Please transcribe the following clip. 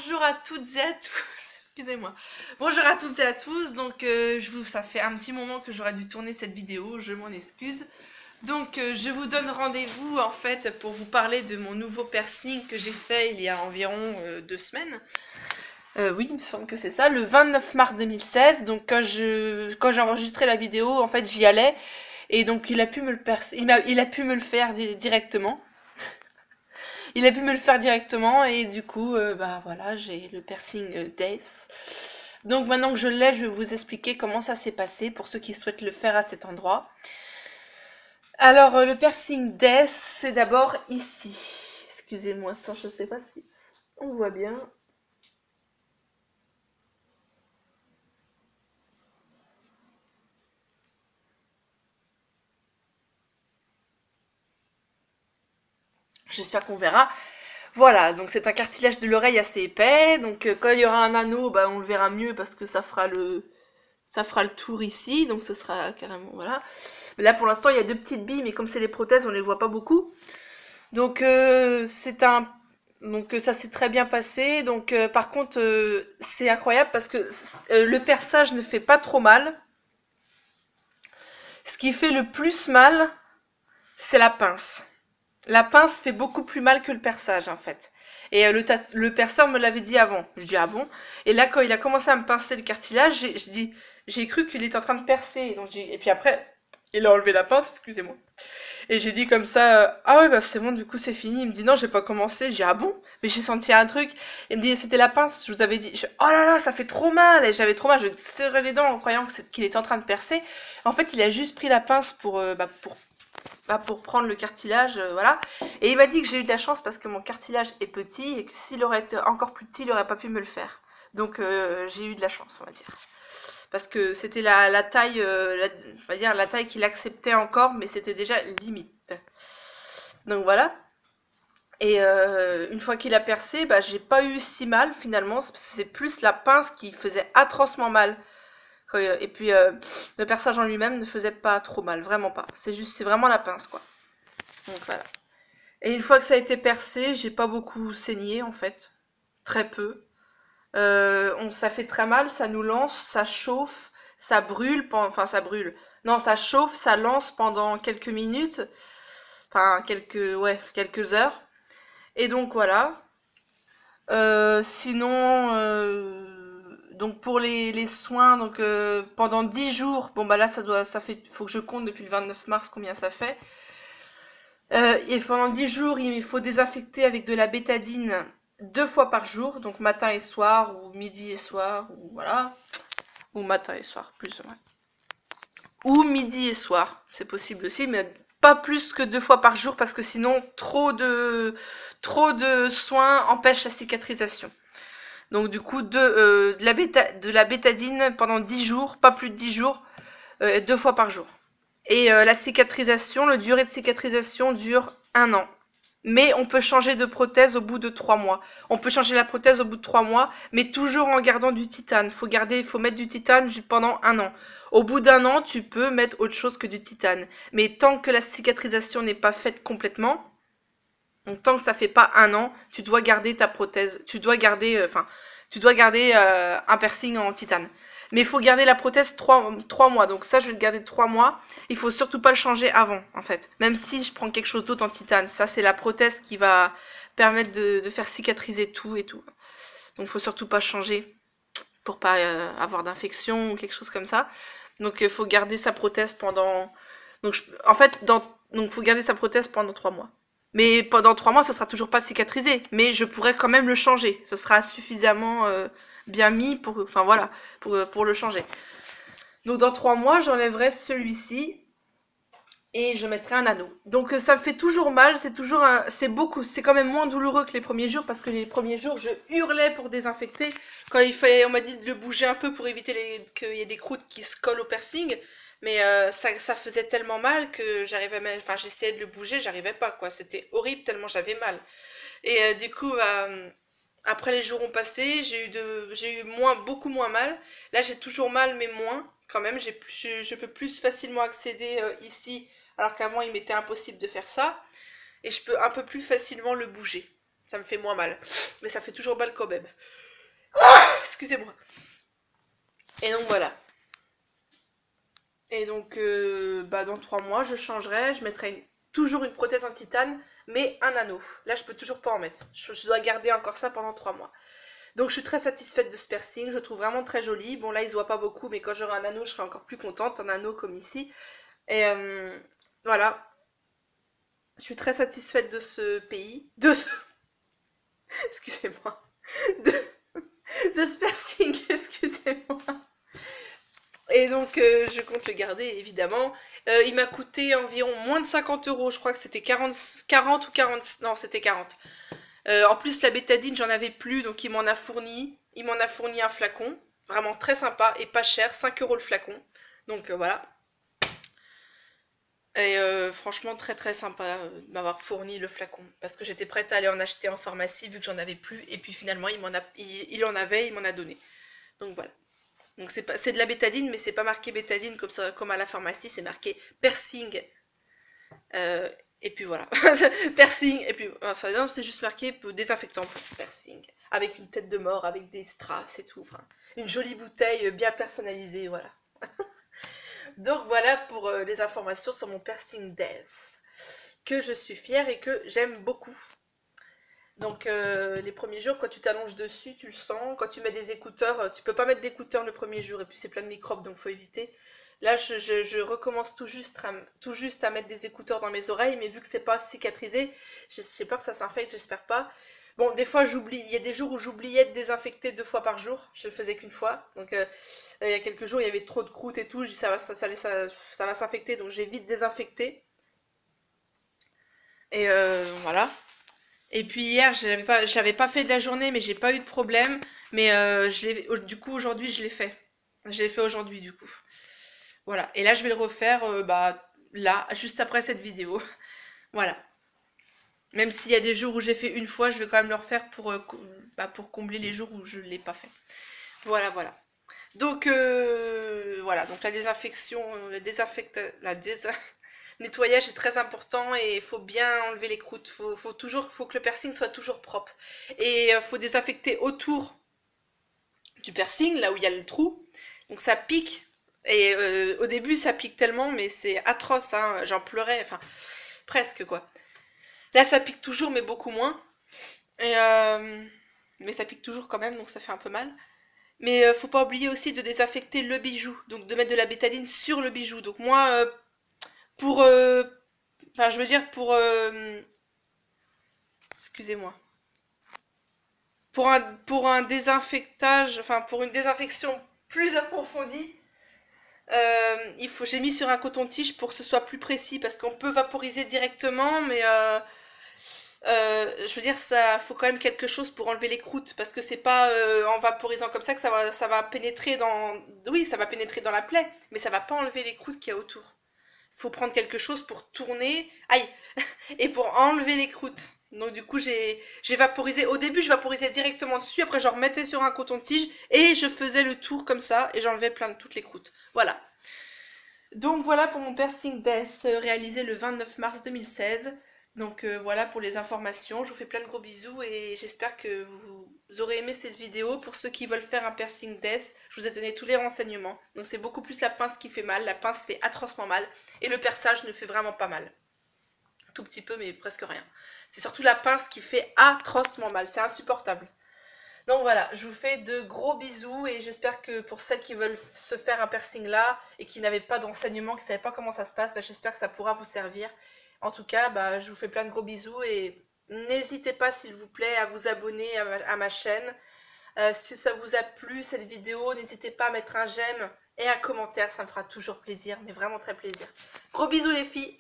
Bonjour à toutes et à tous, excusez-moi. Bonjour à toutes et à tous, donc ça fait un petit moment que j'aurais dû tourner cette vidéo, je m'en excuse. Donc je vous donne rendez-vous en fait pour vous parler de mon nouveau piercing que j'ai fait il y a environ 2 semaines. Oui, il me semble que c'est ça, le 29 mars 2016, donc quand j'ai enregistré la vidéo, en fait j'y allais, et donc il a pu me le il a pu me le faire directement. Il a pu me le faire directement et du coup, bah voilà, j'ai le piercing Death. Donc maintenant que je l'ai, je vais vous expliquer comment ça s'est passé pour ceux qui souhaitent le faire à cet endroit. Alors le piercing Death, c'est d'abord ici. Excusez-moi, ça je sais pas si on voit bien. J'espère qu'on verra. Voilà, donc c'est un cartilage de l'oreille assez épais. Donc quand il y aura un anneau, bah, on le verra mieux parce que ça fera le tour ici, donc ce sera carrément, voilà. Mais là, pour l'instant, il y a deux petites billes, mais comme c'est des prothèses, on les voit pas beaucoup. Donc, ça s'est très bien passé. Donc, par contre, c'est incroyable parce que le perçage ne fait pas trop mal. Ce qui fait le plus mal, c'est la pince. La pince fait beaucoup plus mal que le perçage, en fait. Et le perceur me l'avait dit avant. Je dis, ah bon? Et là, quand il a commencé à me pincer le cartilage, j'ai cru qu'il était en train de percer. Et puis après, il a enlevé la pince, excusez-moi. Et j'ai dit comme ça, ah ouais, bah c'est bon, du coup c'est fini. Il me dit, non, j'ai pas commencé. J'ai dit, ah bon? Mais j'ai senti un truc. Il me dit, c'était la pince, je vous avais dit. Oh là là, ça fait trop mal. Et j'avais trop mal, je serrais les dents en croyant qu'il était en train de percer. En fait, il a juste pris la pince pour prendre le cartilage, voilà. Et il m'a dit que j'ai eu de la chance parce que mon cartilage est petit et que s'il aurait été encore plus petit, il aurait pas pu me le faire. Donc j'ai eu de la chance, on va dire. Parce que c'était la taille, on va dire la taille qu'il acceptait encore, mais c'était déjà limite. Donc voilà. Et une fois qu'il a percé, bah j'ai pas eu si mal finalement, parce que c'est plus la pince qui faisait atrocement mal. Et puis le perçage en lui-même ne faisait pas trop mal, vraiment pas. C'est vraiment la pince quoi. Donc voilà. Et une fois que ça a été percé, j'ai pas beaucoup saigné en fait, très peu. Ça fait très mal, ça nous lance, ça chauffe, ça brûle, enfin ça brûle. Non, ça chauffe, ça lance pendant quelques minutes, enfin quelques heures. Et donc voilà. Sinon, donc pour les soins, donc pendant 10 jours, bon bah là faut que je compte depuis le 29 mars combien ça fait. Et pendant 10 jours, il faut désinfecter avec de la bétadine 2 fois par jour, donc matin et soir, ou midi et soir, ou voilà. Ou matin et soir, plus ou moins. Ou midi et soir, c'est possible aussi, mais pas plus que 2 fois par jour, parce que sinon, trop de soins empêchent la cicatrisation. Donc du coup, de la bétadine pendant 10 jours, pas plus de 10 jours, 2 fois par jour. Et la cicatrisation, le durée de cicatrisation dure 1 an. Mais on peut changer de prothèse au bout de 3 mois. On peut changer la prothèse au bout de 3 mois, mais toujours en gardant du titane. Faut mettre du titane pendant 1 an. Au bout d'1 an, tu peux mettre autre chose que du titane. Mais tant que la cicatrisation n'est pas faite complètement, donc tant que ça fait pas 1 an, tu dois garder ta prothèse. Tu dois garder un piercing en titane. Mais il faut garder la prothèse 3 mois. Donc ça, je vais le garder 3 mois. Il faut surtout pas le changer avant, en fait. Même si je prends quelque chose d'autre en titane. Ça, c'est la prothèse qui va permettre de faire cicatriser tout et tout. Donc il faut surtout pas changer pour pas avoir d'infection ou quelque chose comme ça. Donc il faut garder sa prothèse pendant... faut garder sa prothèse pendant 3 mois. Mais pendant 3 mois, ce sera toujours pas cicatrisé. Mais je pourrais quand même le changer. Ce sera suffisamment bien mis pour le changer. Donc dans 3 mois, j'enlèverai celui-ci et je mettrai un anneau. Donc ça me fait toujours mal, c'est quand même moins douloureux que les premiers jours parce que les premiers jours, je hurlais pour désinfecter. Quand on m'a dit de le bouger un peu pour éviter qu'il y ait des croûtes qui se collent au piercing. Mais ça faisait tellement mal que j'essayais de le bouger, j'arrivais pas quoi. C'était horrible tellement j'avais mal. Et du coup, après les jours ont passé, j'ai eu beaucoup moins mal. Là, j'ai toujours mal, mais moins quand même. Je peux plus facilement accéder ici, alors qu'avant, il m'était impossible de faire ça. Et je peux un peu plus facilement le bouger. Ça me fait moins mal. Mais ça fait toujours mal quand même. Excusez-moi. Et donc voilà. Et donc dans 3 mois, je changerai. Je mettrai toujours une prothèse en titane, mais un anneau. Là, je peux toujours pas en mettre. Je dois garder encore ça pendant 3 mois. Donc je suis très satisfaite de ce piercing. Je le trouve vraiment très joli. Bon là, il se voit pas beaucoup, mais quand j'aurai un anneau, je serai encore plus contente. Un anneau comme ici. Et voilà. Je suis très satisfaite de ce pays. Excusez-moi. De ce piercing, excusez-moi. Et donc, je compte le garder, évidemment. Il m'a coûté environ moins de 50 €. Je crois que c'était 40 ou 40... Non, c'était 40. En plus, la bétadine, j'en avais plus, donc il m'en a fourni. Il m'en a fourni un flacon. Vraiment très sympa et pas cher. 5 € le flacon. Donc, voilà. Et franchement, très très sympa de m'avoir fourni le flacon. Parce que j'étais prête à aller en acheter en pharmacie, vu que j'en avais plus. Et puis finalement, il en avait, il m'en a donné. Donc, voilà. Donc c'est de la bétadine, mais c'est pas marqué bétadine comme à la pharmacie, c'est marqué piercing. Et puis voilà. Piercing, et puis non, c'est juste marqué désinfectant pour piercing. Avec une tête de mort, avec des strass et tout. Enfin, une jolie bouteille bien personnalisée, voilà. Donc voilà pour les informations sur mon piercing death. Que je suis fière et que j'aime beaucoup. Donc les premiers jours, quand tu t'allonges dessus, tu le sens. Quand tu mets des écouteurs, tu peux pas mettre d'écouteurs le premier jour. Et puis c'est plein de microbes, donc faut éviter. Là, je recommence tout juste à mettre des écouteurs dans mes oreilles. Mais vu que c'est pas cicatrisé, j'ai peur que ça s'infecte, j'espère pas. Bon, des fois j'oublie. Il y a des jours où j'oubliais de désinfecter 2 fois par jour. Je le faisais qu'une fois. Donc il y a quelques jours, il y avait trop de croûte et tout. Je dis ça va s'infecter, donc j'ai vite désinfecté. Et voilà. Et puis hier, j'avais pas fait de la journée, mais j'ai pas eu de problème. Mais du coup, aujourd'hui, je l'ai fait. Je l'ai fait aujourd'hui, du coup. Voilà. Et là, je vais le refaire, là, juste après cette vidéo. Voilà. Même s'il y a des jours où j'ai fait une fois, je vais quand même le refaire pour combler les jours où je l'ai pas fait. Voilà, voilà. Donc, voilà. Donc, la désinfection, nettoyage est très important et il faut bien enlever les croûtes. Faut que le piercing soit toujours propre. Et faut désinfecter autour du piercing, là où il y a le trou. Donc ça pique. Et au début ça pique tellement, mais c'est atroce, hein. J'en pleurais, enfin presque quoi. Là ça pique toujours, mais beaucoup moins. Et mais ça pique toujours quand même, donc ça fait un peu mal. Mais faut pas oublier aussi de désinfecter le bijou. Donc de mettre de la bétadine sur le bijou. Donc moi, enfin, je veux dire excusez-moi. Pour un désinfectage, enfin pour une désinfection plus approfondie, j'ai mis sur un coton-tige pour que ce soit plus précis, parce qu'on peut vaporiser directement, mais je veux dire, ça faut quand même quelque chose pour enlever les croûtes, parce que c'est pas en vaporisant comme ça que ça va pénétrer dans... Oui, ça va pénétrer dans la plaie, mais ça va pas enlever les croûtes qu'il y a autour. Faut prendre quelque chose pour tourner, aïe, et pour enlever les croûtes. Donc du coup j'ai vaporisé, au début je vaporisais directement dessus, après je remettais sur un coton-tige et je faisais le tour comme ça et j'enlevais toutes les croûtes. Voilà. Donc voilà pour mon piercing death réalisé le 29 mars 2016. Donc voilà pour les informations, je vous fais plein de gros bisous et j'espère que vous aurez aimé cette vidéo. Pour ceux qui veulent faire un piercing death, je vous ai donné tous les renseignements. Donc c'est beaucoup plus la pince qui fait mal, la pince fait atrocement mal et le perçage ne fait vraiment pas mal. Tout petit peu mais presque rien. C'est surtout la pince qui fait atrocement mal, c'est insupportable. Donc voilà, je vous fais de gros bisous et j'espère que pour celles qui veulent se faire un piercing là et qui n'avaient pas d'enseignement, qui ne savaient pas comment ça se passe, j'espère que ça pourra vous servir. En tout cas, je vous fais plein de gros bisous et n'hésitez pas s'il vous plaît à vous abonner à ma chaîne. Si ça vous a plu cette vidéo, n'hésitez pas à mettre un j'aime et un commentaire, ça me fera toujours plaisir, mais vraiment très plaisir. Gros bisous les filles!